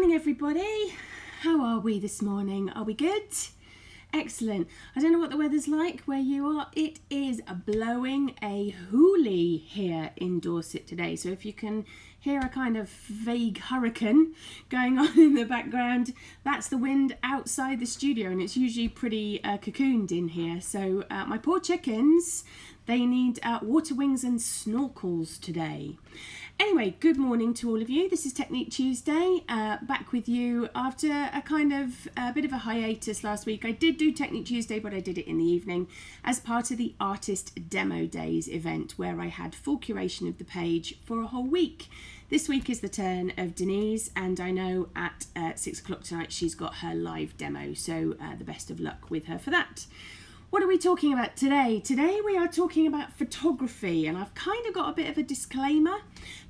morning, everybody. How are we this morning? Are we good? Excellent. I don't know what the weather's like where you are. It is blowing a hoolie here in Dorset today. So if you can hear a kind of vague hurricane going on in the background, that's the wind outside the studio, and it's usually pretty cocooned in here. So my poor chickens, they need water wings and snorkels today. Anyway, good morning to all of you. This is Technique Tuesday, back with you after a bit of a hiatus last week. I did do Technique Tuesday, but I did it in the evening as part of the Artist Demo Days event, where I had full curation of the page for a whole week. This week is the turn of Denise, and I know at 6 o'clock tonight she's got her live demo, so the best of luck with her for that. What are we talking about today? Today we are talking about photography, and I've kind of got a bit of a disclaimer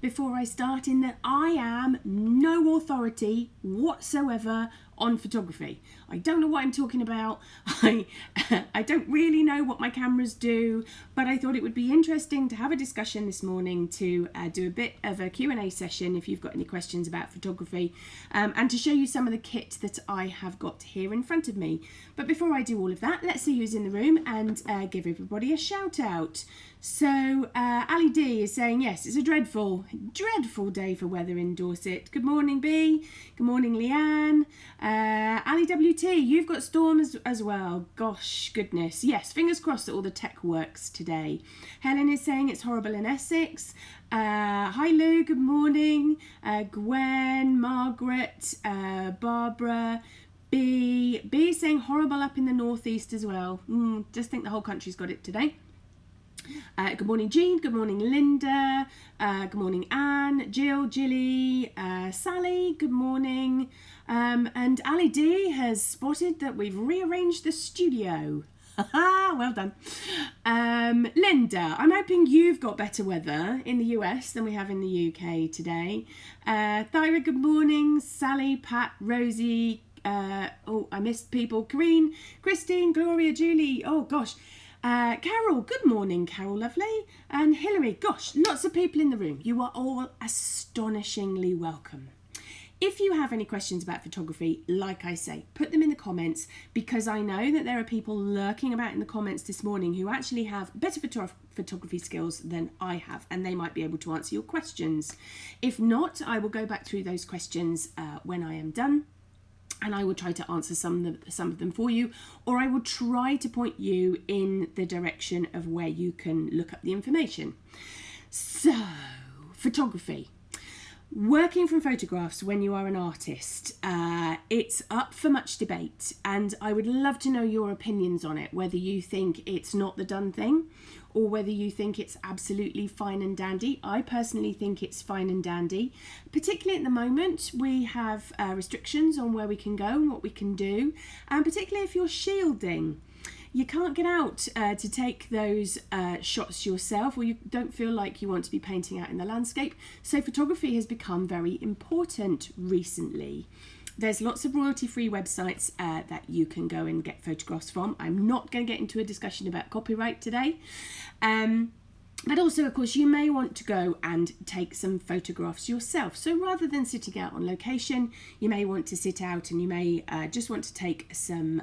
before I start in that I am no authority whatsoever on photography. I don't know what I'm talking about. I don't really know what my cameras do, but I thought it would be interesting to have a discussion this morning to do a bit of a Q&A session if you've got any questions about photography, and to show you some of the kit that I have got here in front of me. But before I do all of that, let's see who's in the room and give everybody a shout out. So Ali D is saying, yes, it's a dreadful day for weather in Dorset. Good morning, B. Good morning, Leanne. Ali WT, you've got storm as well. Gosh, goodness. Yes, fingers crossed that all the tech works today. Helen is saying it's horrible in Essex. Hi Lou, good morning. Gwen, Margaret, Barbara, B is saying horrible up in the northeast as well. Just think the whole country's got it today. Good morning, Jean. Good morning, Linda. Good morning, Anne, Jill, Jilly, Sally. Good morning. And Ali D has spotted that we've rearranged the studio. Well done. Linda, I'm hoping you've got better weather in the US than we have in the UK today. Thyra, good morning. Sally, Pat, Rosie. I missed people. Karine, Christine, Gloria, Julie. Oh, gosh. Carol, good morning, Carol, lovely. And Hilary, gosh, lots of people in the room. You are all astonishingly welcome. If you have any questions about photography, like I say, put them in the comments, because I know that there are people lurking about in the comments this morning who actually have better photography skills than I have, and they might be able to answer your questions. If not, I will go back through those questions when I am done, and I will try to answer some of them for you, or I will try to point you in the direction of where you can look up the information. So, photography. Working from photographs when you are an artist, it's up for much debate, and I would love to know your opinions on it, whether you think it's not the done thing or whether you think it's absolutely fine and dandy. I personally think it's fine and dandy. Particularly at the moment, we have restrictions on where we can go and what we can do, and particularly if you're shielding. You can't get out to take those shots yourself, or you don't feel like you want to be painting out in the landscape. So photography has become very important recently. There's lots of royalty-free websites that you can go and get photographs from. I'm not going to get into a discussion about copyright today. But also, of course, you may want to go and take some photographs yourself. So rather than sitting out on location, you may want to sit out and you may just want to take some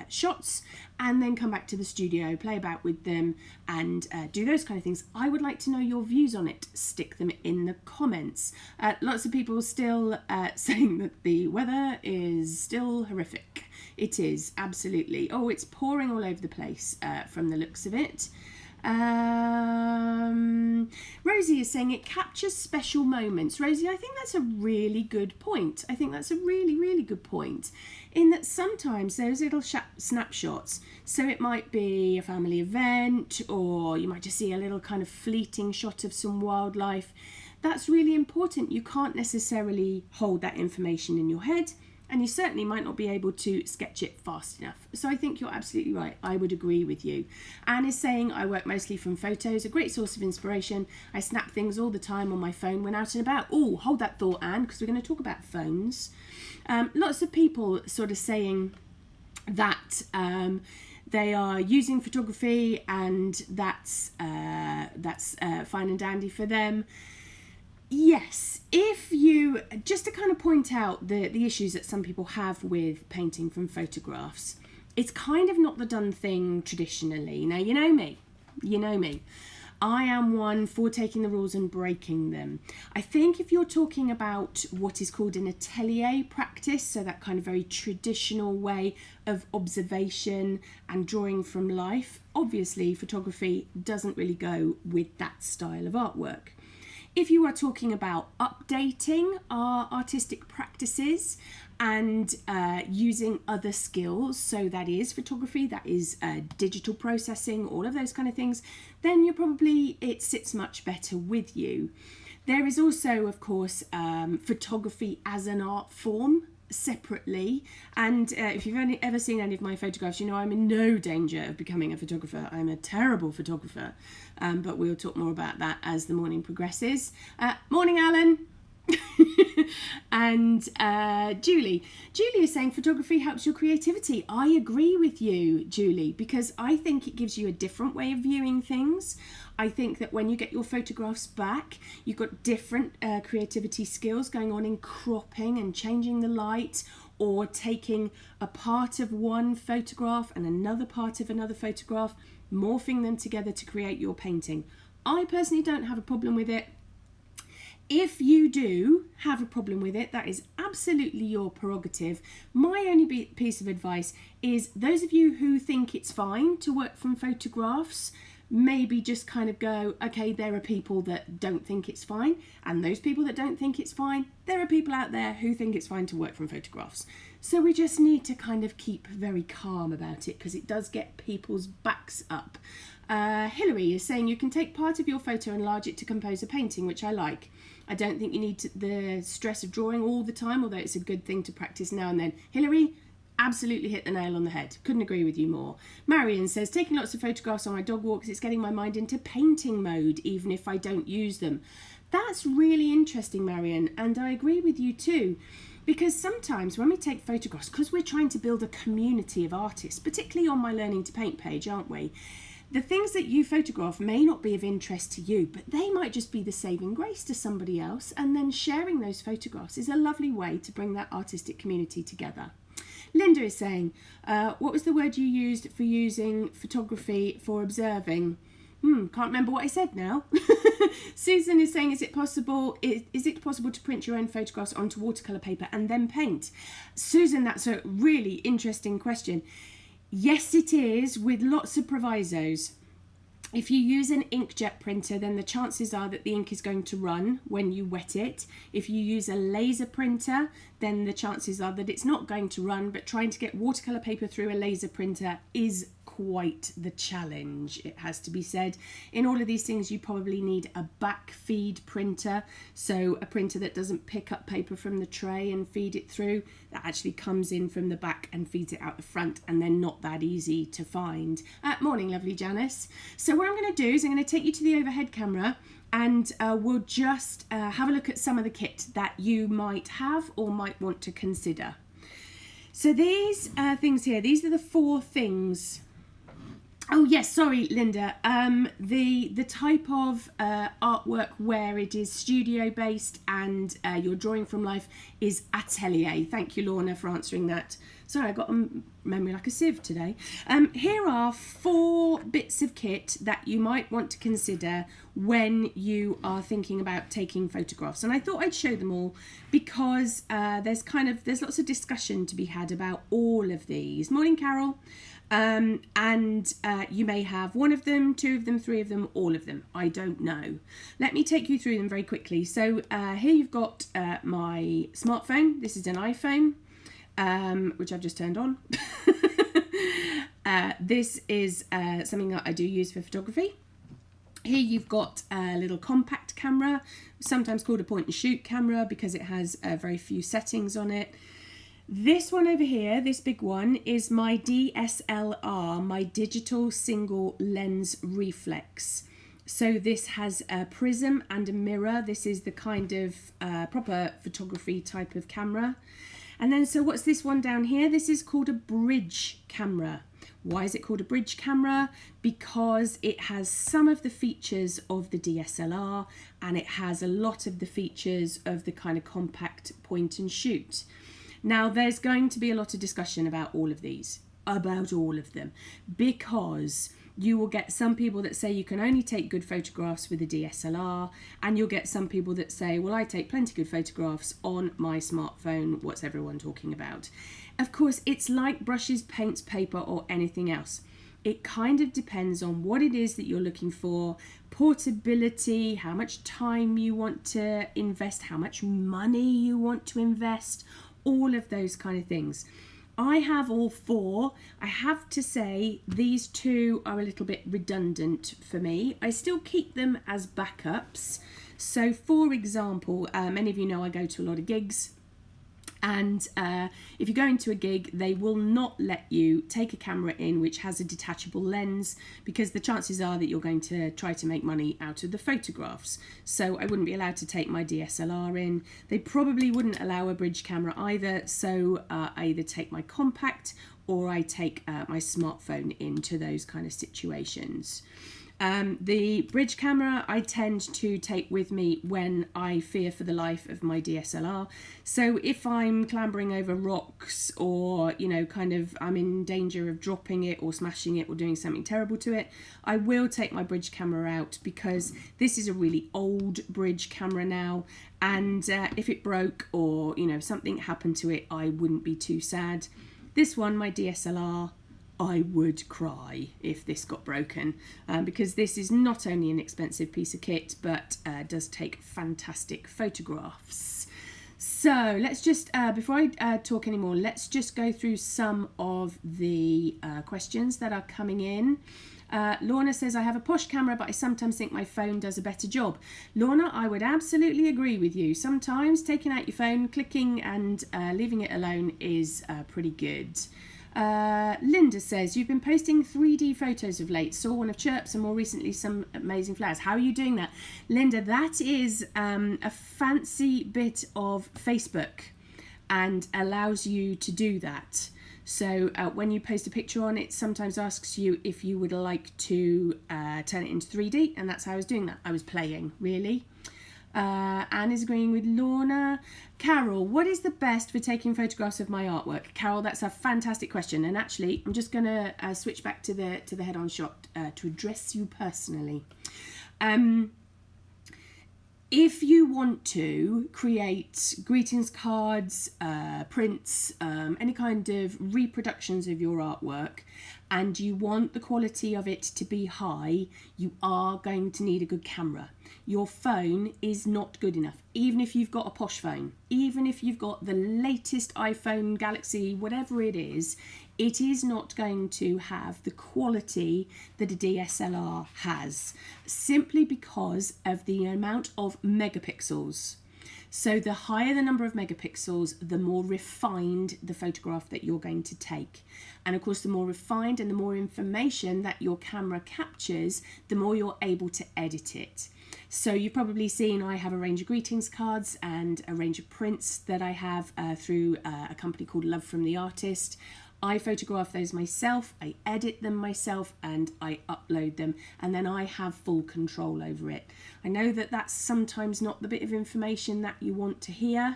shots and then come back to the studio, play about with them and do those kind of things. I would like to know your views on it. Stick them in the comments. Lots of people still saying that the weather is still horrific. It is, absolutely. Oh, it's pouring all over the place from the looks of it. Rosie is saying it captures special moments. Rosie, I think that's a really good point. I think that's a really, really good point, in that sometimes those little snapshots, so it might be a family event, or you might just see a little kind of fleeting shot of some wildlife. That's really important. You can't necessarily hold that information in your head, and you certainly might not be able to sketch it fast enough. So I think you're absolutely right. I would agree with you. Anne is saying, I work mostly from photos, a great source of inspiration. I snap things all the time on my phone when out and about. Oh, hold that thought, Anne, because we're going to talk about phones. Lots of people sort of saying that they are using photography and that's fine and dandy for them. Yes, if you, just to kind of point out the issues that some people have with painting from photographs, it's kind of not the done thing traditionally. Now, you know me. I am one for taking the rules and breaking them. I think if you're talking about what is called an atelier practice, so that kind of very traditional way of observation and drawing from life, obviously photography doesn't really go with that style of artwork. If you are talking about updating our artistic practices and using other skills, so that is photography, that is digital processing, all of those kind of things, then it sits much better with you. There is also, of course, photography as an art form separately, and if you've ever seen any of my photographs, you know I'm in no danger of becoming a photographer. I'm a terrible photographer, but we'll talk more about that as the morning progresses. Morning, Alan. And Julie is saying photography helps your creativity. I agree with you, Julie, because I think it gives you a different way of viewing things. I think that when you get your photographs back, you've got different creativity skills going on in cropping and changing the light, or taking a part of one photograph and another part of another photograph, morphing them together to create your painting. I personally don't have a problem with it. If you do have a problem with it, that is absolutely your prerogative. My only piece of advice is those of you who think it's fine to work from photographs, maybe just kind of go, okay, there are people that don't think it's fine, and those people that don't think it's fine, there are people out there who think it's fine to work from photographs. So we just need to kind of keep very calm about it, because it does get people's backs up. Hilary is saying you can take part of your photo and enlarge it to compose a painting, which I like. I don't think you need the stress of drawing all the time, although it's a good thing to practice now and then. Hilary, absolutely hit the nail on the head. Couldn't agree with you more. Marion says, taking lots of photographs on my dog walks, it's getting my mind into painting mode, even if I don't use them. That's really interesting, Marion, and I agree with you too. Because sometimes when we take photographs, because we're trying to build a community of artists, particularly on my Learning to Paint page, aren't we? The things that you photograph may not be of interest to you, but they might just be the saving grace to somebody else, and then sharing those photographs is a lovely way to bring that artistic community together. Linda is saying, what was the word you used for using photography for observing? Can't remember what I said now. Susan is saying, is it possible to print your own photographs onto watercolour paper and then paint? Susan, that's a really interesting question. Yes, it is, with lots of provisos. If you use an inkjet printer, then the chances are that the ink is going to run when you wet it. If you use a laser printer, then the chances are that it's not going to run, but trying to get watercolour paper through a laser printer is quite the challenge, it has to be said. In all of these things, you probably need a back feed printer, so a printer that doesn't pick up paper from the tray and feed it through, that actually comes in from the back and feeds it out the front, and they're not that easy to find. Morning, lovely Janice. So what I'm going to do is I'm going to take you to the overhead camera, and we'll just have a look at some of the kit that you might have or might want to consider. So these things here, these are the 4 things. Oh yes, sorry Linda, the type of artwork where it is studio based and you're drawing from life is atelier. Thank you, Lorna, for answering that. Sorry, I got a memory like a sieve today. Here are 4 bits of kit that you might want to consider when you are thinking about taking photographs, and I thought I'd show them all because there's lots of discussion to be had about all of these. Morning, Carol. And you may have 1 of them, 2 of them, 3 of them, all of them. I don't know. Let me take you through them very quickly. So here you've got my smartphone. This is an iPhone, which I've just turned on. This is something that I do use for photography. Here you've got a little compact camera, sometimes called a point and shoot camera because it has very few settings on it. This one over here, this big one, is my DSLR, my digital single lens reflex. So this has a prism and a mirror. This is the kind of proper photography type of camera. And then, so what's this one down here? This is called a bridge camera. Why is it called a bridge camera? Because it has some of the features of the DSLR and it has a lot of the features of the kind of compact point and shoot. Now, there's going to be a lot of discussion about all of these, about all of them, because you will get some people that say you can only take good photographs with a DSLR, and you'll get some people that say, well, I take plenty good photographs on my smartphone. What's everyone talking about? Of course, it's like brushes, paints, paper, or anything else. It kind of depends on what it is that you're looking for, portability, how much time you want to invest, how much money you want to invest, all of those kind of things. I have all four. I have to say these two are a little bit redundant for me. I still keep them as backups. So for example, many of you know I go to a lot of gigs. And if you go into a gig, they will not let you take a camera in which has a detachable lens, because the chances are that you're going to try to make money out of the photographs. So I wouldn't be allowed to take my DSLR in. They probably wouldn't allow a bridge camera either. So I either take my compact or I take my smartphone into those kind of situations. The bridge camera I tend to take with me when I fear for the life of my DSLR. So if I'm clambering over rocks, or, you know, kind of I'm in danger of dropping it or smashing it or doing something terrible to it, I will take my bridge camera out, because this is a really old bridge camera now. And if it broke or, you know, something happened to it, I wouldn't be too sad. This one, my DSLR, I would cry if this got broken, because this is not only an expensive piece of kit, but does take fantastic photographs. So let's just, before I talk anymore, let's just go through some of the questions that are coming in. Lorna says, I have a posh camera, but I sometimes think my phone does a better job. Lorna, I would absolutely agree with you. Sometimes taking out your phone, clicking and leaving it alone is pretty good. Linda says, you've been posting 3D photos of late. Saw one of chirps and more recently some amazing flowers. How are you doing that? Linda, that is a fancy bit of Facebook and allows you to do that. So when you post a picture on it, sometimes asks you if you would like to turn it into 3D, and that's how I was doing that. I was playing, really. Anne is agreeing with Lorna. Carol, what is the best for taking photographs of my artwork? Carol, that's a fantastic question, and actually I'm just going to switch back to the head-on shot to address you personally. If you want to create greetings cards, prints, any kind of reproductions of your artwork, and you want the quality of it to be high, you are going to need a good camera. Your phone is not good enough, even if you've got a posh phone, even if you've got the latest iPhone, Galaxy, whatever it is not going to have the quality that a DSLR has, simply because of the amount of megapixels. So the higher the number of megapixels, the more refined the photograph that you're going to take. And of course, the more refined and the more information that your camera captures, the more you're able to edit it. So you've probably seen I have a range of greetings cards and a range of prints that I have through a company called Love from the Artist. I photograph those myself, I edit them myself, and I upload them, and then I have full control over it. I know that that's sometimes not the bit of information that you want to hear,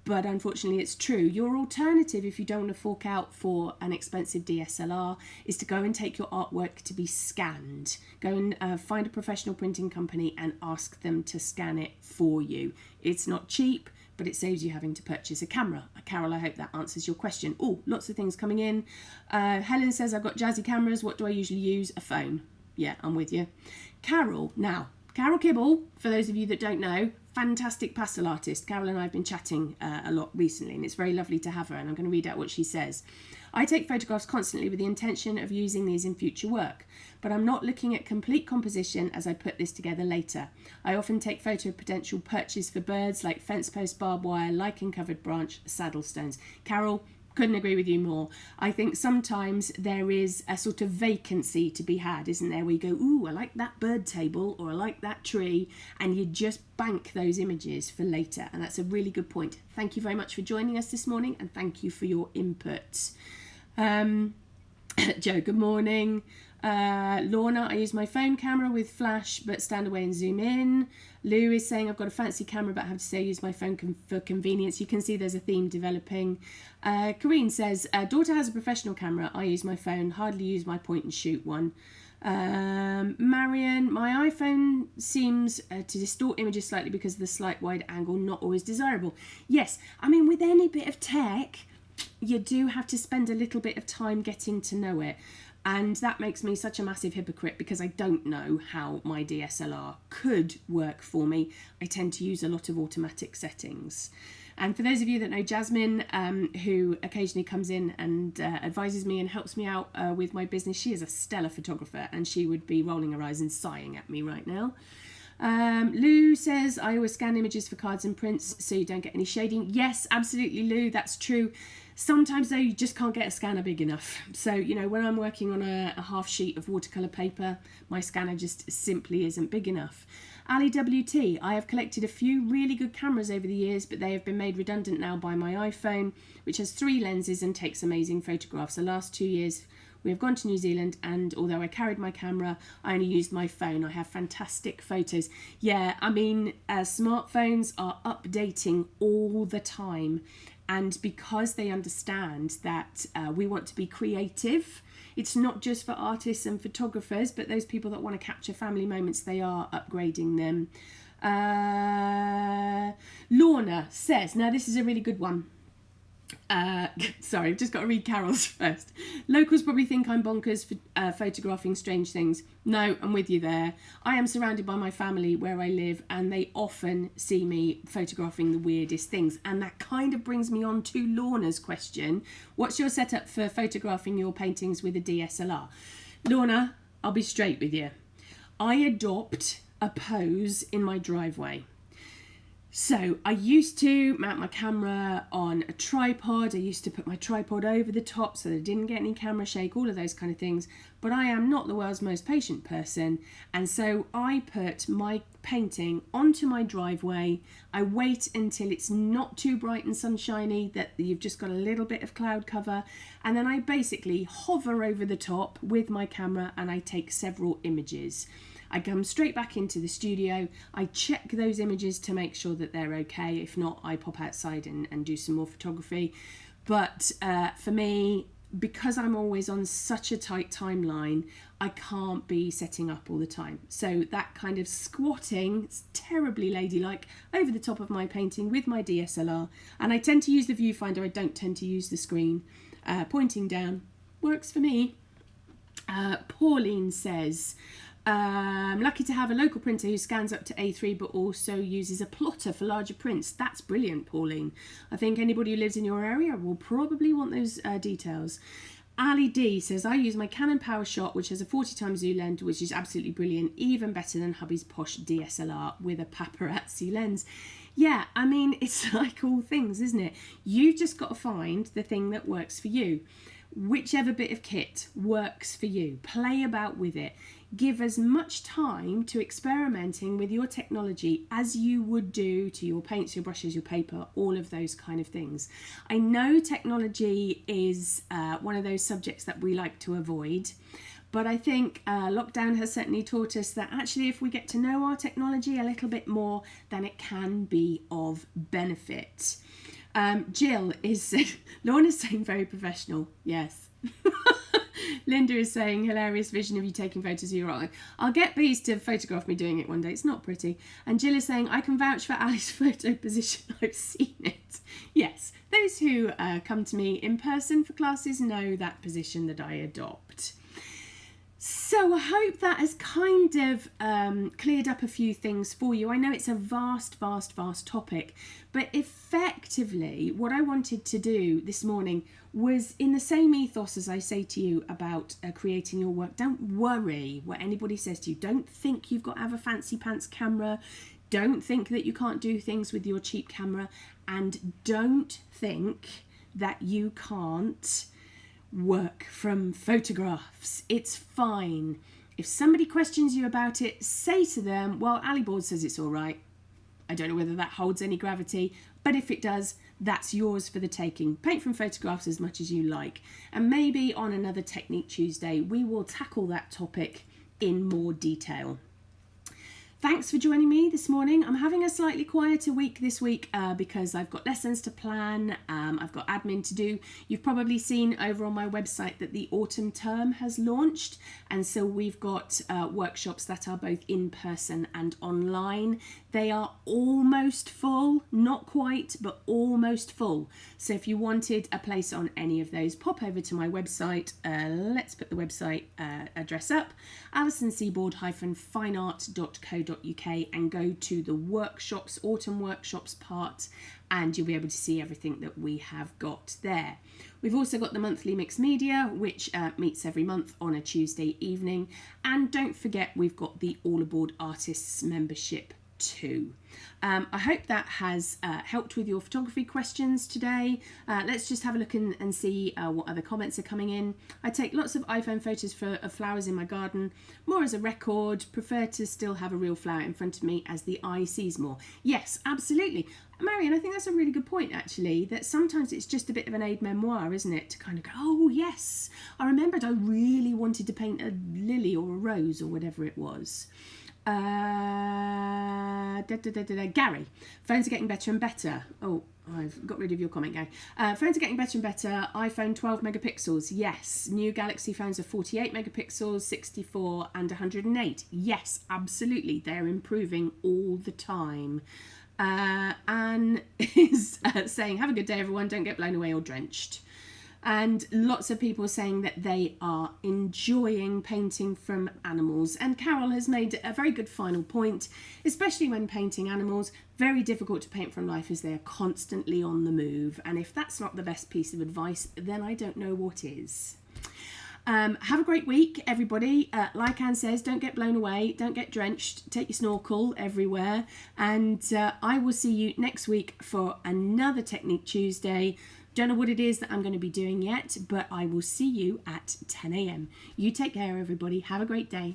but unfortunately it's true. Your alternative, if you don't want to fork out for an expensive DSLR, is to go and take your artwork to be scanned. Go and find a professional printing company and ask them to scan it for you. It's not cheap, but it saves you having to purchase a camera. Carol, I hope that answers your question. Oh, lots of things coming in. Helen says, I've got jazzy cameras. What do I usually use? A phone. Yeah, I'm with you. Carol, now, Carol Kibble, for those of you that don't know, fantastic pastel artist. Carol and I have been chatting a lot recently, and it's very lovely to have her, and I'm going to read out what she says. I take photographs constantly with the intention of using these in future work, but I'm not looking at complete composition as I put this together later. I often take photo of potential perches for birds like fence post, barbed wire, lichen covered branch, saddle stones. Carol, Couldn't agree with you more. I think sometimes there is a sort of vacancy to be had, isn't there? We go, ooh, I like that bird table, or I like that tree, and you just bank those images for later. And that's a really good point. Thank you very much for joining us this morning, and thank you for your input. Joe, good morning. Lorna, I use my phone camera with flash but stand away and zoom in. Lou is saying I've got a fancy camera but I have to say I use my phone for convenience. You can see there's a theme developing. Kareen says daughter has a professional camera. I use my phone, hardly use my point and shoot one. Marion, my iPhone seems to distort images slightly because of the slight wide angle, not always desirable. Yes, I mean with any bit of tech you do have to spend a little bit of time getting to know it. And that makes me such a massive hypocrite because I don't know how my DSLR could work for me. I tend to use a lot of automatic settings. And for those of you that know Jasmine, who occasionally comes in and advises me and helps me out with my business, she is a stellar photographer and she would be rolling her eyes and sighing at me right now. Lou says, I always scan images for cards and prints so you don't get any shading. Yes, absolutely, Lou, that's true. Sometimes though you just can't get a scanner big enough. So, you know, when I'm working on a half sheet of watercolour paper, my scanner just simply isn't big enough. Ali WT, I have collected a few really good cameras over the years, but they have been made redundant now by my iPhone, which has 3 lenses and takes amazing photographs. The last 2 years we have gone to New Zealand and although I carried my camera, I only used my phone. I have fantastic photos. Yeah, I mean, smartphones are updating all the time. And because they understand that we want to be creative, it's not just for artists and photographers, but those people that want to capture family moments, they are upgrading them. Lorna says, now this is a really good one. Sorry, I've just got to read Carol's first. Locals probably think I'm bonkers for photographing strange things. No, I'm with you there. I am surrounded by my family where I live and they often see me photographing the weirdest things. And that kind of brings me on to Lorna's question. What's your setup for photographing your paintings with a DSLR? Lorna, I'll be straight with you. I adopt a pose in my driveway. So I used to mount my camera on a tripod. I used to put my tripod over the top so that I didn't get any camera shake, all of those kind of things. But I am not the world's most patient person. And so I put my painting onto my driveway. I wait until it's not too bright and sunshiny, that you've just got a little bit of cloud cover. And then I basically hover over the top with my camera and I take several images. I come straight back into the studio, I check those images to make sure that they're okay. If not, I pop outside and do some more photography. But for me, because I'm always on such a tight timeline, I can't be setting up all the time. So that kind of squatting, it's terribly ladylike, over the top of my painting with my DSLR. And I tend to use the viewfinder, I don't tend to use the screen. Pointing down works for me. Pauline says, I'm lucky to have a local printer who scans up to A3 but also uses a plotter for larger prints. That's brilliant, Pauline. I think anybody who lives in your area will probably want those details. Ali D says, I use my Canon PowerShot, which has a 40x zoom lens, which is absolutely brilliant, even better than hubby's posh DSLR with a paparazzi lens. Yeah, I mean, it's like all things, isn't it? You've just got to find the thing that works for you. Whichever bit of kit works for you, play about with it. Give as much time to experimenting with your technology as you would do to your paints, your brushes, your paper, all of those kind of things. I know technology is one of those subjects that we like to avoid, but I think lockdown has certainly taught us that actually if we get to know our technology a little bit more, then it can be of benefit. Jill is, Lorna's saying very professional, yes. Linda is saying, hilarious vision of you taking photos of your art. I'll get Bees to photograph me doing it one day. It's not pretty. And Jill is saying, I can vouch for Ali's photo position. I've seen it. Yes, those who come to me in person for classes know that position that I adopt. So I hope that has kind of cleared up a few things for you. I know it's a vast topic, but effectively what I wanted to do this morning was in the same ethos as I say to you about creating your work. Don't worry what anybody says to you. Don't think you've got to have a fancy pants camera. Don't think that you can't do things with your cheap camera. And don't think that you can't work from photographs. It's fine. If somebody questions you about it, say to them, well, Ali Board says it's all right. I don't know whether that holds any gravity, but if it does, that's yours for the taking. Paint from photographs as much as you like. And maybe on another Technique Tuesday, we will tackle that topic in more detail. Thanks for joining me this morning. I'm having a slightly quieter week this week because I've got lessons to plan, I've got admin to do. You've probably seen over on my website that the autumn term has launched, and so we've got workshops that are both in person and online. They are almost full, not quite, but almost full. So if you wanted a place on any of those, pop over to my website. Let's put the website address up, alisonseaboard-fineart.co.uk, and go to the workshops, autumn workshops part, and you'll be able to see everything that we have got there. We've also got the monthly mixed media, which meets every month on a Tuesday evening. And don't forget, we've got the All Aboard Artists membership too. I hope that has helped with your photography questions today. Let's just have a look and see what other comments are coming in. I take lots of iPhone photos of flowers in my garden, more as a record, prefer to still have a real flower in front of me as the eye sees more. Yes, absolutely. Marion, I think that's a really good point actually, that sometimes it's just a bit of an aide-memoire, isn't it? To kind of go, oh yes, I remembered I really wanted to paint a lily or a rose or whatever it was. Gary, phones are getting better and better. Oh, I've got rid of your comment, Gary. Phones are getting better and better. iPhone 12 megapixels. Yes. New Galaxy phones are 48 megapixels, 64 and 108. Yes, absolutely. They're improving all the time. Anne is saying, have a good day, everyone. Don't get blown away or drenched. And lots of people saying that they are enjoying painting from animals. And Carol has made a very good final point, especially when painting animals. Very difficult to paint from life as they are constantly on the move. And if that's not the best piece of advice, then I don't know what is. Have a great week, everybody. Like Anne says, don't get blown away, don't get drenched, take your snorkel everywhere. And I will see you next week for another Technique Tuesday. Don't know what it is that I'm going to be doing yet, but I will see you at 10 a.m. You take care, everybody. Have a great day.